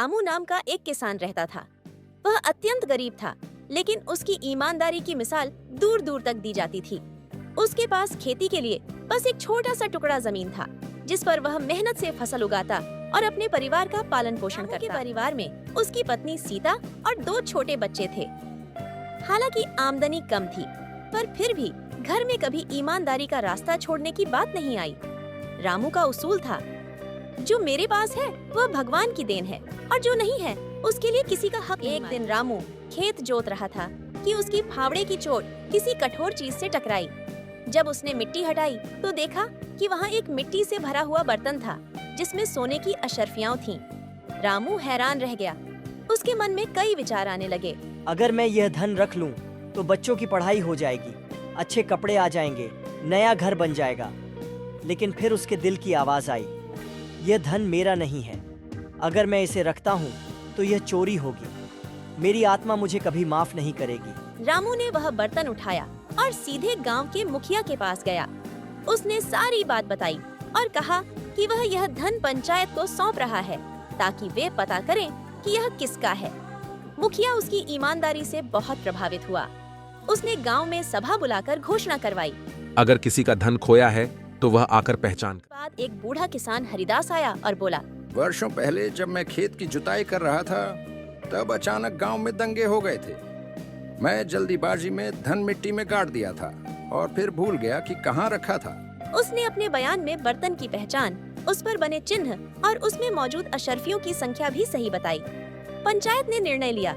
रामू नाम का एक किसान रहता था। वह अत्यंत गरीब था, लेकिन उसकी ईमानदारी की मिसाल दूर दूर तक दी जाती थी। उसके पास खेती के लिए बस एक छोटा सा टुकड़ा जमीन था, जिस पर वह मेहनत से फसल उगाता और अपने परिवार का पालन पोषण करता। के परिवार में उसकी पत्नी सीता और 2 छोटे बच्चे थे। हालांकि आमदनी कम थी, पर फिर भी घर में कभी ईमानदारी का रास्ता छोड़ने की बात नहीं आई। रामू का उसूल था, जो मेरे पास है वह भगवान की देन है और जो नहीं है उसके लिए किसी का हक। एक दिन रामू खेत जोत रहा था कि उसकी फावड़े की चोट किसी कठोर चीज से टकराई। जब उसने मिट्टी हटाई तो देखा कि वहाँ एक मिट्टी से भरा हुआ बर्तन था, जिसमें सोने की अशर्फियां थीं। रामू हैरान रह गया। उसके मन में कई विचार आने लगे। अगर मैं यह धन रख लूं तो बच्चों की पढ़ाई हो जाएगी, अच्छे कपड़े आ जाएंगे, नया घर बन जाएगा। लेकिन फिर उसके दिल की आवाज आई, यह धन मेरा नहीं है। अगर मैं इसे रखता हूँ तो यह चोरी होगी। मेरी आत्मा मुझे कभी माफ नहीं करेगी। रामू ने वह बर्तन उठाया और सीधे गांव के मुखिया के पास गया। उसने सारी बात बताई और कहा कि वह यह धन पंचायत को सौंप रहा है, ताकि वे पता करें कि यह किसका है। मुखिया उसकी ईमानदारी से बहुत प्रभावित हुआ। उसने गांव में सभा बुलाकर घोषणा करवाई, अगर किसी का धन खोया है तो वह आकर पहचान कर। बाद एक बूढ़ा किसान हरिदास आया और बोला, वर्षों पहले जब मैं खेत की जुताई कर रहा था, तब अचानक गांव में दंगे हो गए थे। मैं जल्दीबाजी में धन मिट्टी में गाड़ दिया था और फिर भूल गया कि कहाँ रखा था। उसने अपने बयान में बर्तन की पहचान, उस पर बने चिन्ह और उसमें मौजूद अशर्फियों की संख्या भी सही बताई। पंचायत ने निर्णय लिया